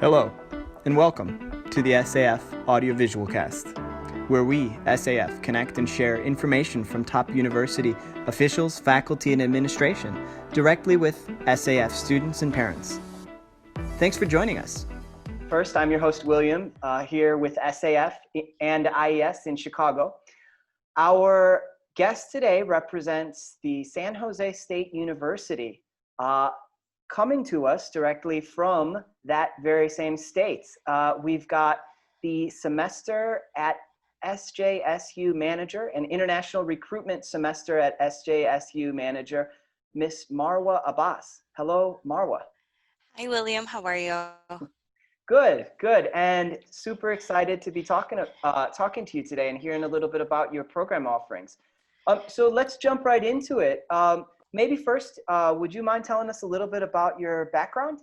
Hello, and welcome to the SAF Audiovisual Cast, where we, SAF, connect and share information from top university officials, faculty, and administration directly with SAF students and parents. Thanks for joining us. First, I'm your host, William, here with SAF and IES in Chicago. Our guest today represents the San Jose State University, coming to us directly from that very same state. We've got the semester at SJSU manager and international recruitment semester at SJSU manager, Miss Marwa Abbas. Hello, Marwa. Hi, William. How are you? Good, good, and super excited to be talking to you today and hearing a little bit about your program offerings. So let's jump right into it. Maybe first, would you mind telling us a little bit about your background?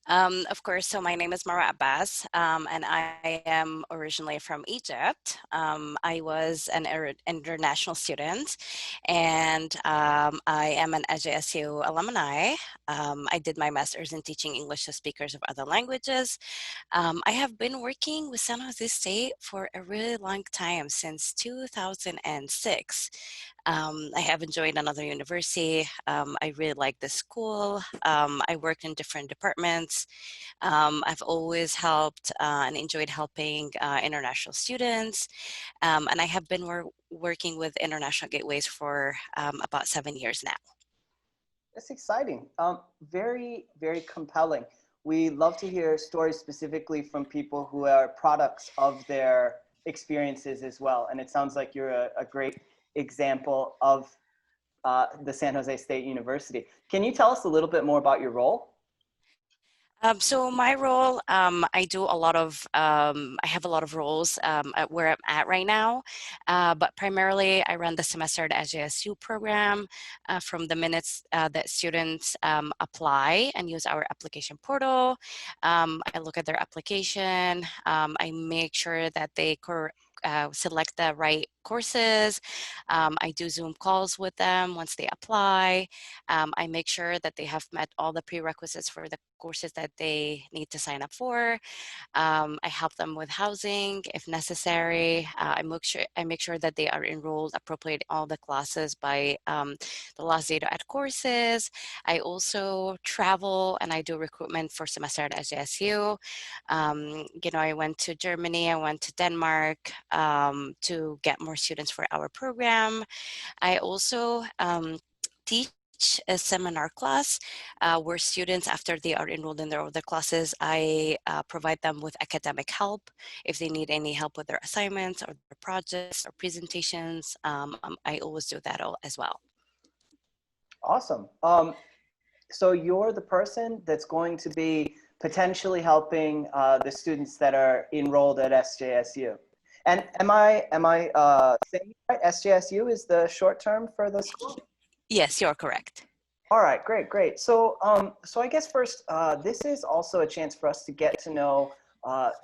Of course, so my name is Marwa Abbas, and I am originally from Egypt. I was an international student, and I am an SJSU alumni. I did my master's in teaching English to speakers of other languages. I have been working with San Jose State for a really long time, since 2006. I have enjoyed another university. I really like the school. I worked in different departments. I've always helped and enjoyed helping international students. And I have been working with International Gateways for about 7 years now. That's exciting. Very, very compelling. We love to hear stories specifically from people who are products of their experiences as well. And it sounds like you're a great example of the San Jose State University. Can you tell us a little bit more about your role? So my role, I have a lot of roles at where I'm at right now, but primarily I run the semester at SJSU program from the minutes that students apply and use our application portal. I look at their application. I make sure that they select the right courses. I do Zoom calls with them once they apply. I make sure that they have met all the prerequisites for the courses that they need to sign up for. I help them with housing if necessary. I make sure that they are enrolled appropriately in all the classes by the last date at courses. I also travel and I do recruitment for semester at SJSU. I went to Germany, I went to Denmark to get more students for our program. I also teach a seminar class where students, after they are enrolled in their other classes, I provide them with academic help if they need any help with their assignments or their projects or presentations. I always do that as well. Awesome. So you're the person that's going to be potentially helping the students that are enrolled at SJSU. And am I saying it right? SJSU is the short term for the school? Yes, you're correct. All right, great, great. So, so I guess first, this is also a chance for us to get to know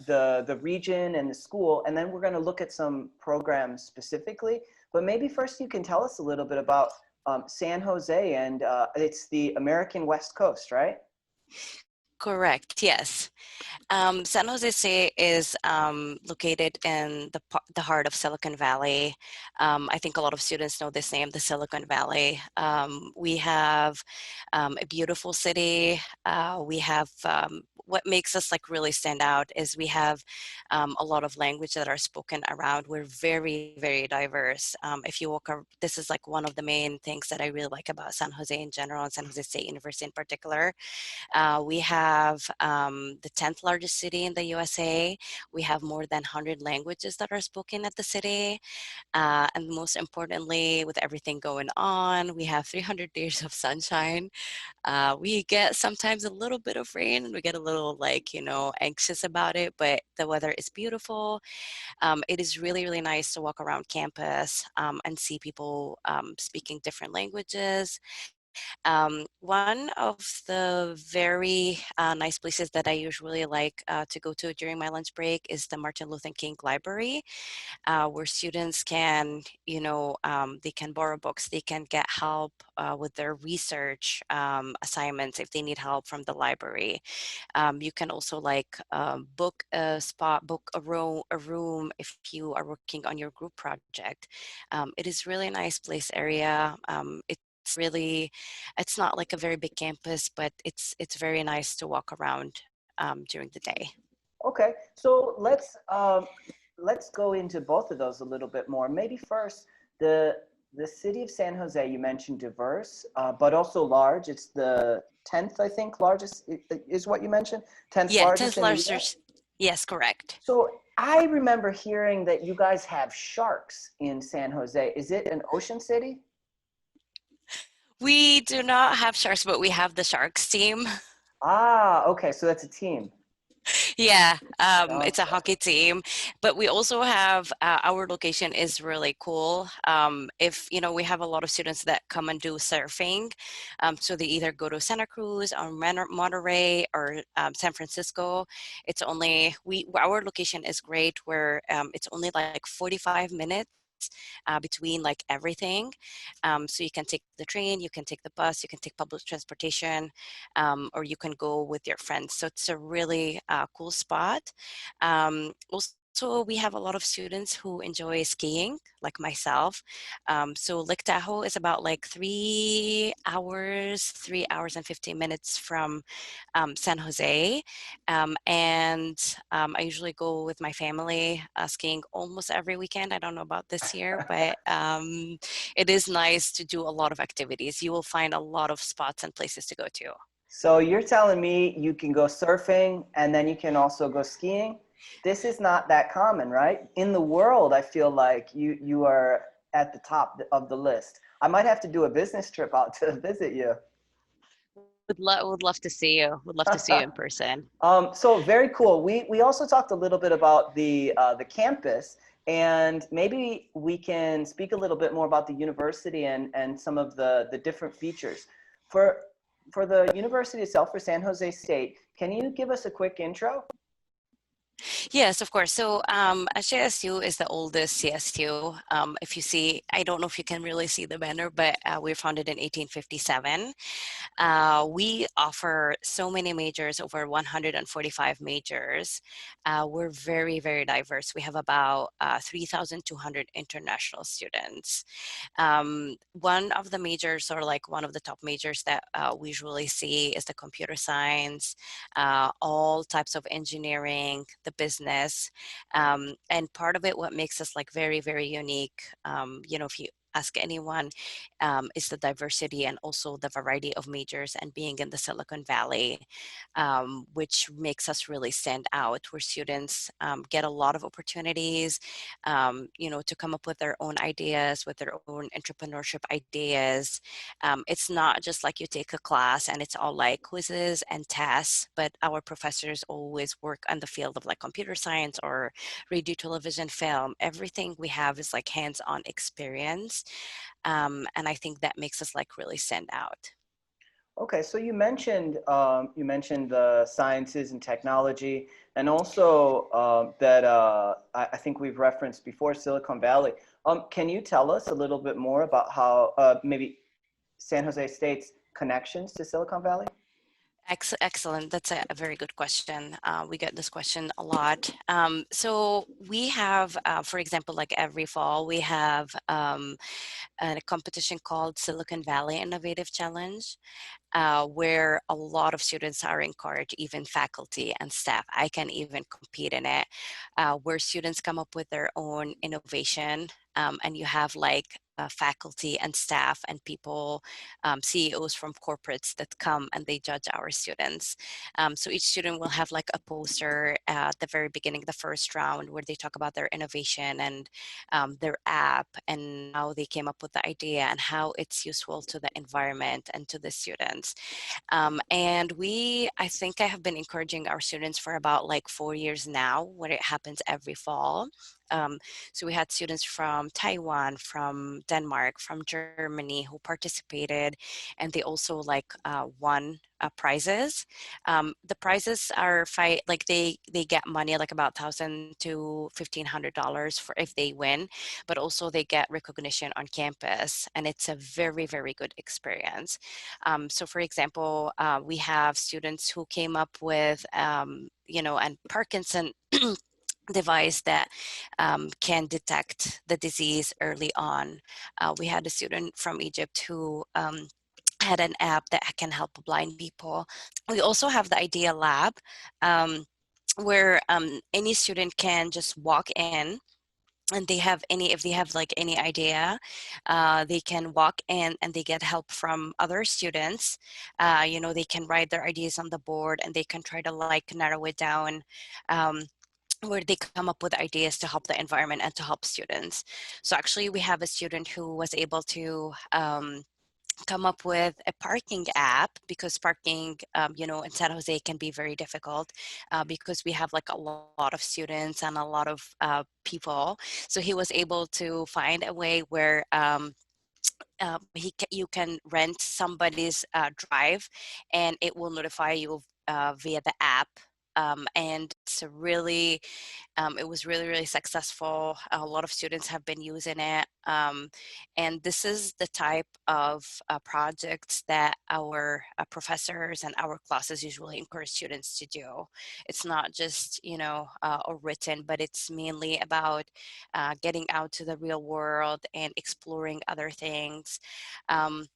the region and the school, and then we're going to look at some programs specifically. But maybe first you can tell us a little bit about San Jose, and it's the American West Coast, right? Correct, yes. San Jose State is located in the heart of Silicon Valley. I think a lot of students know this name, the Silicon Valley. We have a beautiful city. We have what makes us really stand out is we have a lot of language that are spoken around. We're very, very diverse. If you walk around, this is one of the main things that I really like about San Jose in general and San Jose State University in particular. We have the 10th largest city in the USA. We have more than 100 languages that are spoken at the city. And most importantly, with everything going on, we have 300 days of sunshine. We get sometimes a little bit of rain and we get a little anxious about it, but the weather is beautiful. It is really, really nice to walk around campus and see people speaking different languages. One of the very nice places that I usually like to go to during my lunch break is the Martin Luther King Library, where students can, they can borrow books, they can get help with their research assignments if they need help from the library. You can also like book a spot, book a room if you are working on your group project. It is really a nice place area. It's really, it's not like a very big campus, but it's very nice to walk around during the day. Okay, so let's go into both of those a little bit more. Maybe first, the the city of San Jose, you mentioned diverse, but also large. It's the 10th, I think, largest is what you mentioned. 10th Yeah, largest 10th in the largest. US. Yes, correct. So I remember hearing that you guys have sharks in San Jose. Is it an ocean city? We do not have sharks, but we have the sharks team. Ah, okay, so that's a team. Yeah, it's a Okay. hockey team, but we also have our location is really cool. If we have a lot of students that come and do surfing, so they either go to Santa Cruz or Monterey or San Francisco. It's only our location is great where it's only like 45 minutes. Between like everything. So you can take the train, you can take the bus, you can take public transportation, or you can go with your friends. So it's a really cool spot. Also, we have a lot of students who enjoy skiing, like myself. So Lake Tahoe is about like 3 hours and 15 minutes from San Jose. And I usually go with my family skiing almost every weekend. I don't know about this year, but it is nice to do a lot of activities. You will find a lot of spots and places to go to. So you're telling me you can go surfing and then you can also go skiing? This is not that common, right? In the world, I feel like you are at the top of the list. I might have to do a business trip out to visit you. Would love to see you. Would love to see you in person. So very cool. We also talked a little bit about the campus, and maybe we can speak a little bit more about the university and some of the different features. For for the university itself, for San Jose State, can you give us a quick intro? Yes, of course. So SJSU is the oldest CSU. If you see, I don't know if you can really see the banner, but we were founded in 1857. We offer so many majors, over 145 majors. We're very, very diverse. We have about 3,200 international students. One of the majors, or like one of the top majors that we usually see, is the computer science, all types of engineering, the business. And part of it, what makes us like very, very unique, if you ask anyone, is the diversity and also the variety of majors and being in the Silicon Valley, which makes us really stand out, where students get a lot of opportunities, to come up with their own ideas, with their own entrepreneurship ideas. It's not just like you take a class and it's all like quizzes and tests, but our professors always work on the field of like computer science or radio, television, film. Everything we have is like hands-on experience. And I think that makes us like really stand out. Okay, so you mentioned the sciences and technology, and also that I think we've referenced before Silicon Valley. Can you tell us a little bit more about how maybe San Jose State's connections to Silicon Valley? Excellent. That's a very good question. We get this question a lot. So we have, for example, like every fall, we have a competition called Silicon Valley Innovative Challenge, where a lot of students are encouraged, even faculty and staff. I can even compete in it, where students come up with their own innovation, and you have like faculty and staff and people, CEOs from corporates that come and they judge our students. So each student will have like a poster at the very beginning, the first round, where they talk about their innovation and their app and how they came up with the idea and how it's useful to the environment and to the students. And I think I have been encouraging our students for about like 4 years now, where it happens every fall. So we had students from Taiwan, from Denmark, from Germany who participated, and they also like won prizes. The prizes are like they get money, like about $1,000 to $1,500 for if they win, but also they get recognition on campus, and it's a very, very good experience. So for example, we have students who came up with, and Parkinson device that can detect the disease early on. We had a student from Egypt who had an app that can help blind people. We also have the Idea Lab, where any student can just walk in, and if they have like any idea, they can walk in and they get help from other students. They can write their ideas on the board, and they can try to like narrow it down, where they come up with ideas to help the environment and to help students. So actually we have a student who was able to come up with a parking app, because parking, in San Jose can be very difficult, because we have like a lot of students and a lot of people. So he was able to find a way where you can rent somebody's drive, and it will notify you via the app. And it was really, really successful. A lot of students have been using it. And this is the type of projects that our professors and our classes usually encourage students to do. It's not just, written, but it's mainly about getting out to the real world and exploring other things. Um,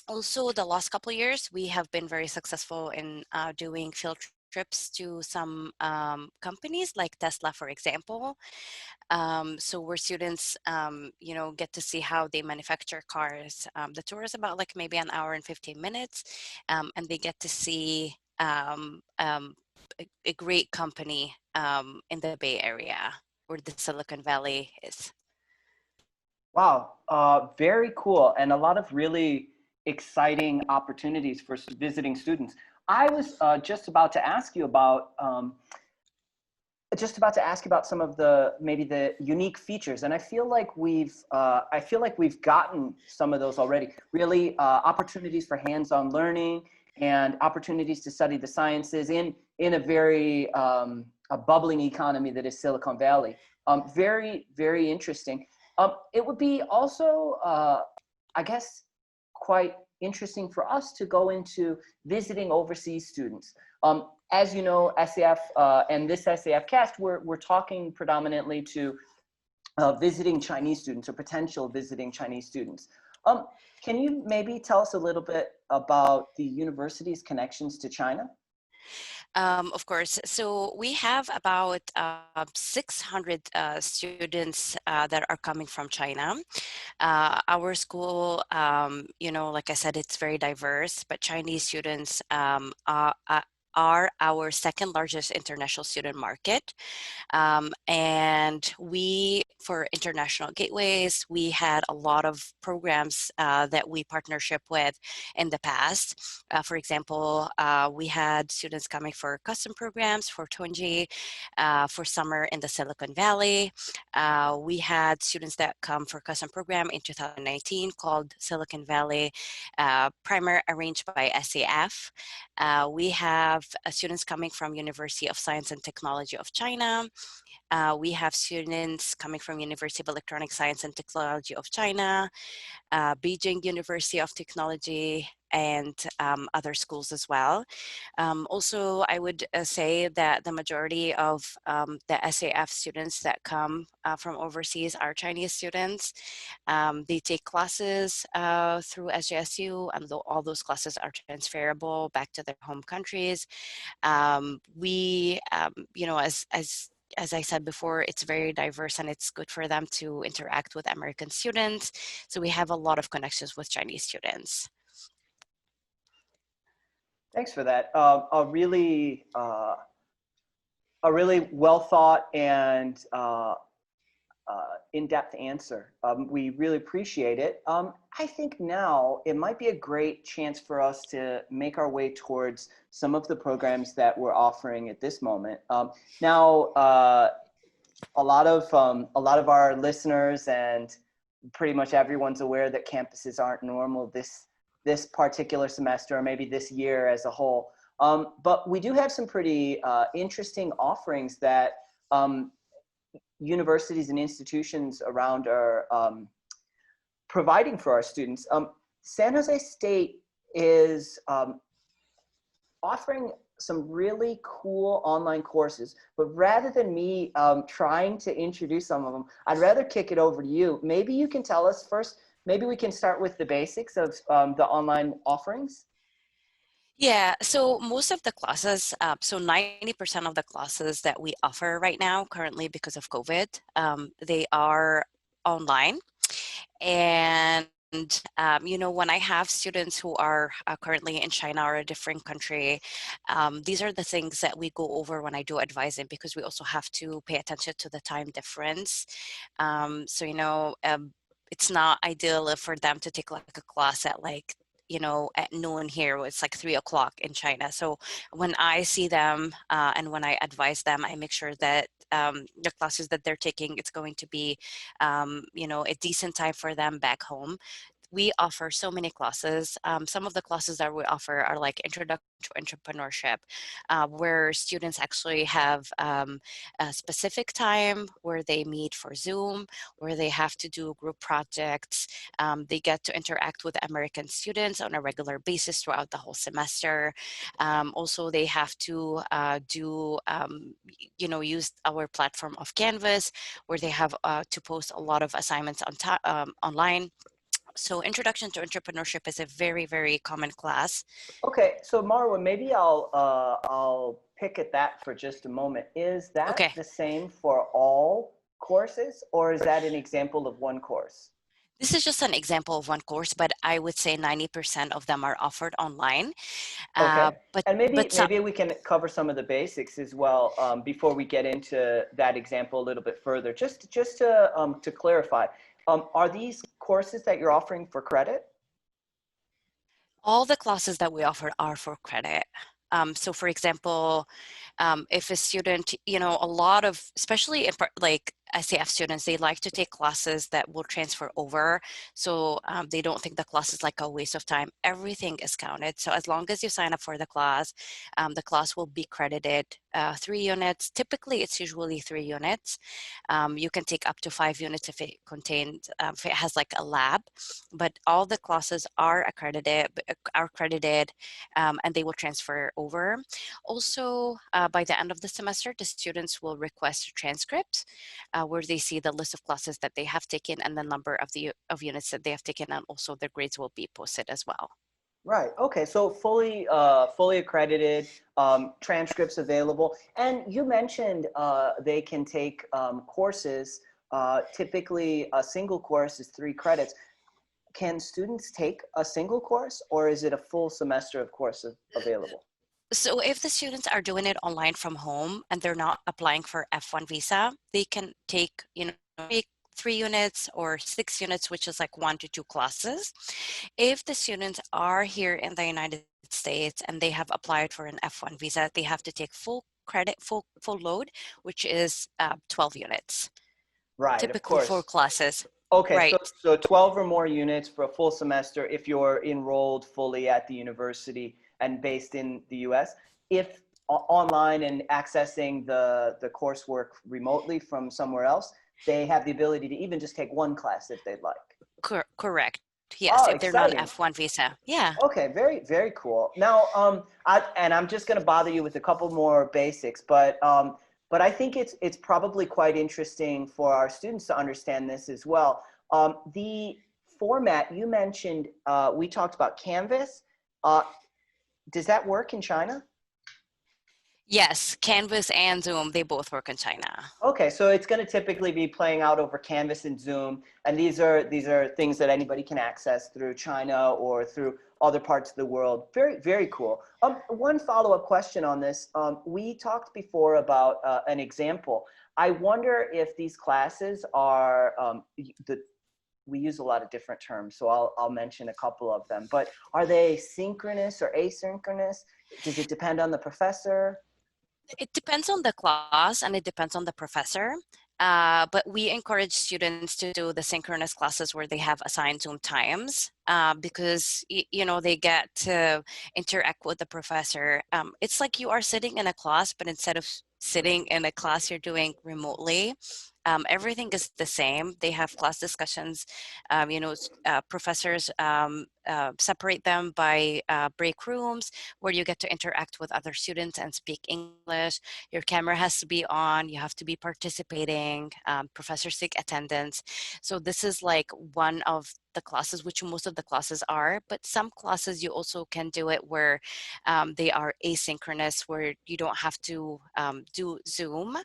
Also, the last couple of years, we have been very successful in doing field trips to some companies like Tesla, for example. So where students, get to see how they manufacture cars. The tour is about like maybe an hour and 15 minutes, and they get to see a great company in the Bay Area, where the Silicon Valley is. Wow, very cool, and a lot of really exciting opportunities for visiting students. I was just about to ask you about some of maybe the unique features, and I feel like we've gotten some of those already. Really, opportunities for hands-on learning and opportunities to study the sciences in a very a bubbling economy that is Silicon Valley. Very, very interesting. It would be also, I guess, quite interesting for us to go into visiting overseas students. As you know, SAF and this SAFcast, we're talking predominantly to visiting Chinese students or potential visiting Chinese students. Can you maybe tell us a little bit about the university's connections to China? Of course. So we have about 600 students that are coming from China. Our school, like I said, it's very diverse, but Chinese students are our second largest international student market. And for international gateways, we had a lot of programs that we partnership with in the past. For example, we had students coming for custom programs for Tunji, for summer in the Silicon Valley. We had students that come for custom program in 2019 called Silicon Valley Primer, arranged by SAF. We have students coming from University of Science and Technology of China. We have students coming from University of Electronic Science and Technology of China, Beijing University of Technology, and other schools as well. Also, I would say that the majority of the SAF students that come from overseas are Chinese students. They take classes through SJSU, and all those classes are transferable back to their home countries. As I said before, it's very diverse, and it's good for them to interact with American students. So we have a lot of connections with Chinese students. Thanks for that. A really well thought and in-depth answer. We really appreciate it. I think now it might be a great chance for us to make our way towards some of the programs that we're offering at this moment. Now, A lot of our listeners and pretty much everyone's aware that campuses aren't normal this particular semester or maybe this year as a whole. But we do have some pretty interesting offerings that universities and institutions around are providing for our students. San Jose State is offering some really cool online courses, but rather than me trying to introduce some of them, I'd rather kick it over to you. Maybe you can tell us first, maybe we can start with the basics of the online offerings. Yeah, so most of the classes, so 90% of the classes that we offer right now, currently because of COVID, they are online. And when I have students who are currently in China or a different country, these are the things that we go over when I do advising, because we also have to pay attention to the time difference. It's not ideal for them to take like a class at at noon here, it's like 3 o'clock in China. So when I see them and when I advise them, I make sure that the classes that they're taking, it's going to be, a decent time for them back home. We offer so many classes. Some of the classes that we offer are like Introduction to Entrepreneurship, where students actually have a specific time where they meet for Zoom, where they have to do group projects. They get to interact with American students on a regular basis throughout the whole semester. Also, they have to use our platform of Canvas, where they have to post a lot of assignments online. So Introduction to Entrepreneurship is a very, very common class. Okay, so Marwa, maybe I'll pick at that for just a moment. Is that Okay. the same for all courses, or is that an example of one course? This is just an example of one course, but I would say 90% of them are offered online. Okay, But and maybe but some, maybe we can cover some of the basics as well before we get into that example a little bit further. Just to clarify, are these courses that you're offering for credit? all the classes that we offer are for credit. So for example, if a student, a lot of, especially like SAF students, they like to take classes that will transfer over. So they don't think the class is like a waste of time. Everything is counted. So as long as you sign up for the class will be credited 3 units. Typically, it's usually 3 units. You can take up to 5 units if if it has like a lab, but all the classes are accredited, and they will transfer over. Also, by the end of the semester, the students will request a transcript where they see the list of classes that they have taken and the number of units that they have taken, and also their grades will be posted as well. Right. Okay. So fully accredited, transcripts available, and you mentioned they can take courses. Typically, a single course is 3 credits. Can students take a single course, or is it a full semester of courses available? So if the students are doing it online from home and they're not applying for F1 visa, they can take, take 3 units or 6 units, which is like 1 to 2 classes. If the students are here in the United States and they have applied for an F1 visa, they have to take full credit, full load, which is 12 units, Right. Of typically 4 course. classes. Okay, Right. so 12 or more units for a full semester if you're enrolled fully at the university and based in the US. If online and accessing the coursework remotely from somewhere else, they have the ability to even just take one class if they'd like. Correct. Yes, Oh, if they're not exciting. F1 visa. Yeah. Okay, very, very cool. Now, I'm just going to bother you with a couple more basics, but I think it's probably quite interesting for our students to understand this as well. The format you mentioned, we talked about Canvas. Does that work in China? Yes, Canvas and Zoom, they both work in China. Okay, so it's going to typically be playing out over Canvas and Zoom, and these are things that anybody can access through China or through other parts of the world. Very, very cool. One follow-up question on this. We talked before about an example. I wonder if these classes are we use a lot of different terms, so I'll mention a couple of them. But are they synchronous or asynchronous? Does it depend on the professor? It depends on the class and it depends on the professor. But we encourage students to do the synchronous classes where they have assigned Zoom times because, you know, they get to interact with the professor. It's like you are sitting in a class, but instead of sitting in a class, you're doing remotely. Everything is the same. They have class discussions. You know, professors separate them by break rooms where you get to interact with other students and speak English. Your camera has to be on. You have to be participating. Professors take attendance. So this is like one of the classes, which most of the classes are, but some classes you also can do it where they are asynchronous, where you don't have to do Zoom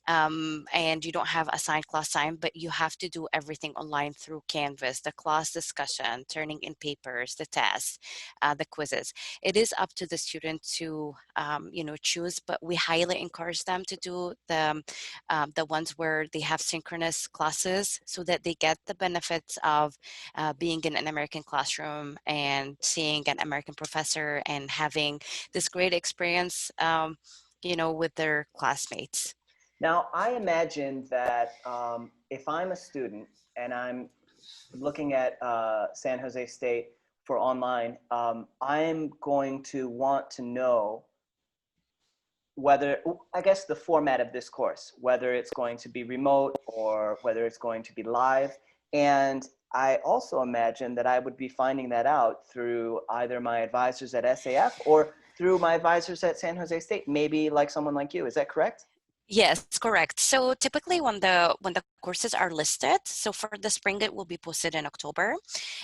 and you don't have assigned class time, but you have to do everything online through Canvas, the class discussion, turning in papers, the tests, the quizzes. It is up to the student to, you know, choose, but we highly encourage them to do the ones where they have synchronous classes so that they get the benefits of being in an American classroom and seeing an American professor and having this great experience, you know, with their classmates. Now, I imagine that if I'm a student and I'm looking at San Jose State for online, I'm going to want to know whether, I guess, the format of this course, whether it's going to be remote or whether it's going to be live. And I also imagine that I would be finding that out through either my advisors at SAF or through my advisors at San Jose State, maybe like someone like you. Is that correct? Yes, correct. So typically when the courses are listed, so for the spring it will be posted in October,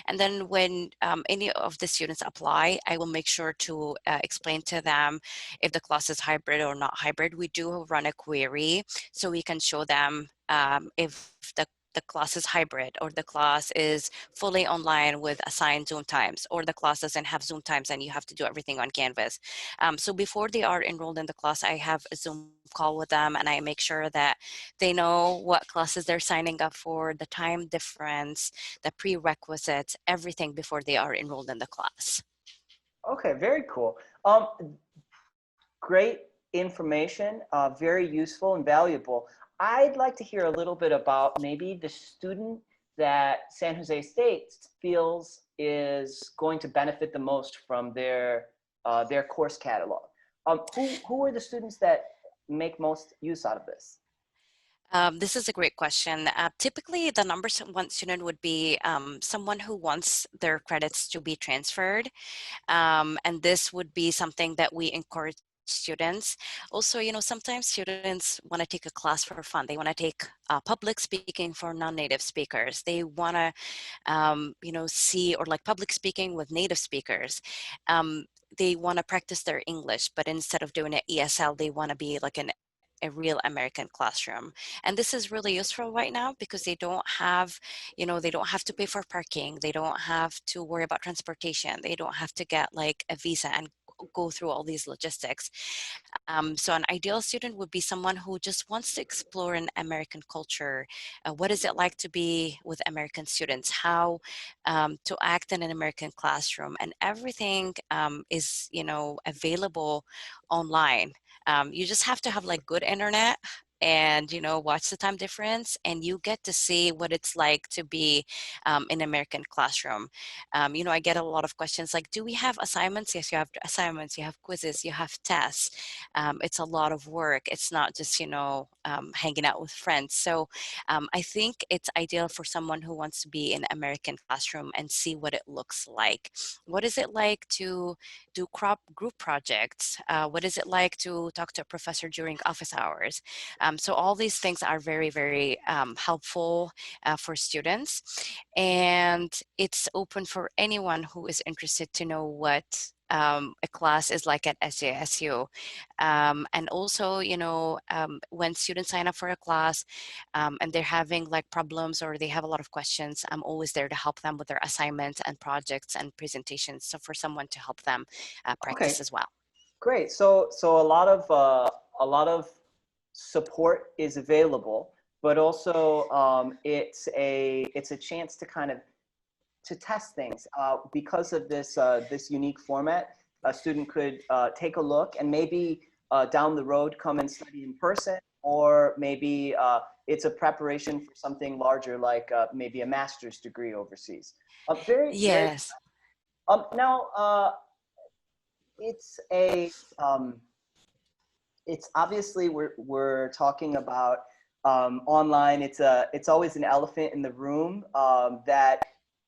and then when any of the students apply, I will make sure to explain to them if the class is hybrid or not hybrid. We do run a query so we can show them if the class is hybrid or the class is fully online with assigned Zoom times, or the class doesn't have Zoom times and you have to do everything on Canvas. So before they are enrolled in the class, I have a Zoom call with them and I make sure that they know what classes they're signing up for, the time difference, the prerequisites, everything before they are enrolled in the class. Okay, very cool. Great information, very useful and valuable. I'd like to hear a little bit about maybe the student that San Jose State feels is going to benefit the most from their course catalog. Who are the students that make most use out of this? This is a great question. Typically, the number one student would be someone who wants their credits to be transferred. And this would be something that we encourage students. Also, you know, sometimes students want to take a class for fun. They want to take public speaking for non-native speakers. They want to, you know, see or like public speaking with native speakers. They want to practice their English, but instead of doing it ESL, they want to be like a real American classroom. And this is really useful right now because they don't have, you know, they don't have to pay for parking. They don't have to worry about transportation. They don't have to get like a visa and go through all these logistics. So an ideal student would be someone who just wants to explore an American culture. What is it like to be with American students? How to act in an American classroom? And everything is, you know, available online. You just have to have like good internet and, you know, watch the time difference, and you get to see what it's like to be in American classroom. You know, I get a lot of questions like, do we have assignments? Yes, you have assignments, you have quizzes, you have tests. It's a lot of work. It's not just, you know, hanging out with friends. So I think it's ideal for someone who wants to be in American classroom and see what it looks like. What is it like to do group projects? What is it like to talk to a professor during office hours? So all these things are very, very helpful for students. And it's open for anyone who is interested to know what a class is like at SJSU. And also, you know, when students sign up for a class and they're having like problems or they have a lot of questions, I'm always there to help them with their assignments and projects and presentations. So for someone to help them Okay, practice as well. great. So a lot of support is available, but also it's a chance to kind of to test things because of this unique format. A student could take a look and maybe down the road come and study in person, or maybe it's a preparation for something larger, like maybe a master's degree overseas. Very, very. Yes. Now, it's a it's obviously we're talking about online. It's always an elephant in the room that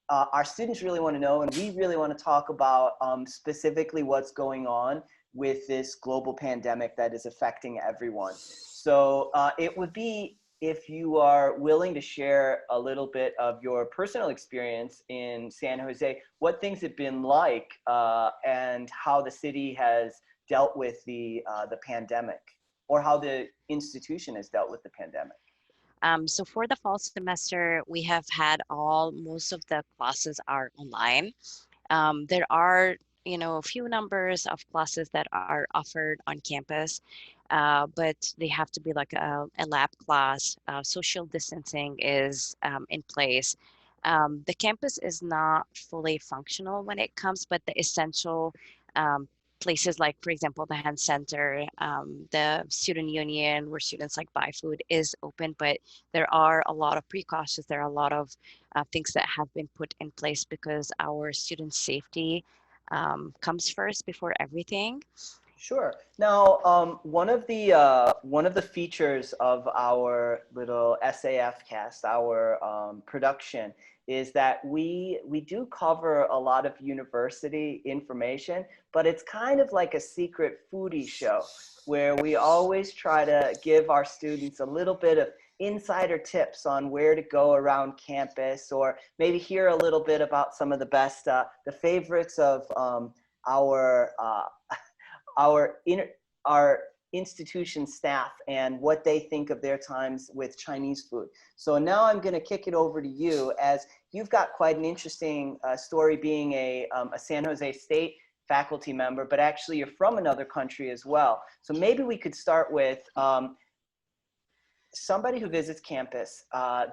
our students really want to know, and we really want to talk about specifically what's going on with this global pandemic that is affecting everyone. So it would be, if you are willing to share a little bit of your personal experience in San Jose, what things have been like and how the city has dealt with the pandemic, or how the institution has dealt with the pandemic. So for the fall semester, we have had most of the classes are online. There are, a few numbers of classes that are offered on campus, but they have to be like a lab class. Social distancing is in place. The campus is not fully functional when it comes, but the essential places like, for example, the hand center, the student union where students like buy food is open, but there are a lot of precautions. There are a lot of things that have been put in place because our student safety comes first before everything. Sure. Now, one of the features of our little SAFcast, our production, is that we do cover a lot of university information, but it's kind of like a secret foodie show where we always try to give our students a little bit of insider tips on where to go around campus, or maybe hear a little bit about some of the best, the favorites of our our institution staff and what they think of their times with Chinese food. So now I'm going to kick it over to you, as you've got quite an interesting story, being a San Jose State faculty member, but actually you're from another country as well. So maybe we could start with somebody who visits campus,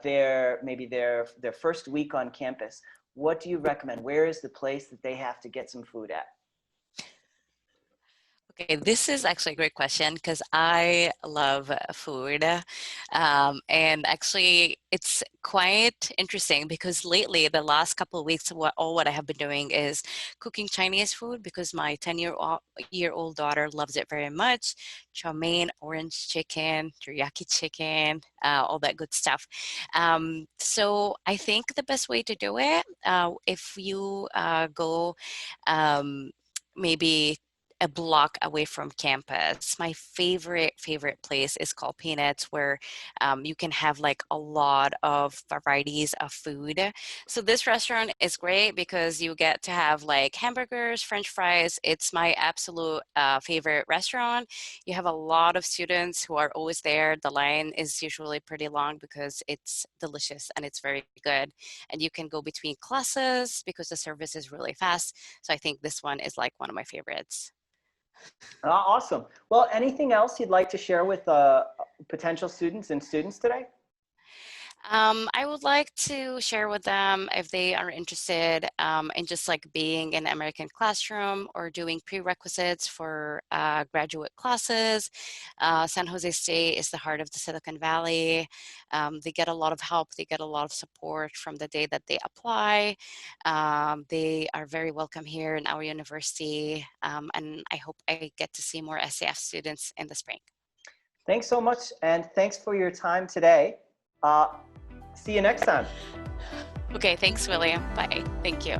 maybe their first week on campus. What do you recommend? Where is the place that they have to get some food at? Okay, this is actually a great question because I love food. And actually, it's quite interesting because lately, the last couple of weeks, what I have been doing is cooking Chinese food because my 10-year-old daughter loves it very much. Chow mein, orange chicken, teriyaki chicken, all that good stuff. So I think the best way to do it, if you go maybe a block away from campus. My favorite place is called Peanuts, where you can have like a lot of varieties of food. So this restaurant is great because you get to have like hamburgers, French fries. It's my absolute favorite restaurant. You have a lot of students who are always there. The line is usually pretty long because it's delicious and it's very good. And you can go between classes because the service is really fast. So I think this one is like one of my favorites. Awesome. Well, anything else you'd like to share with potential students and students today? I would like to share with them if they are interested in just like being in an American classroom or doing prerequisites for graduate classes. San Jose State is the heart of the Silicon Valley. They get a lot of help. They get a lot of support from the day that they apply. They are very welcome here in our university. And I hope I get to see more SAF students in the spring. Thanks so much, and thanks for your time today. See you next time. Okay, thanks, William. Bye. Thank you.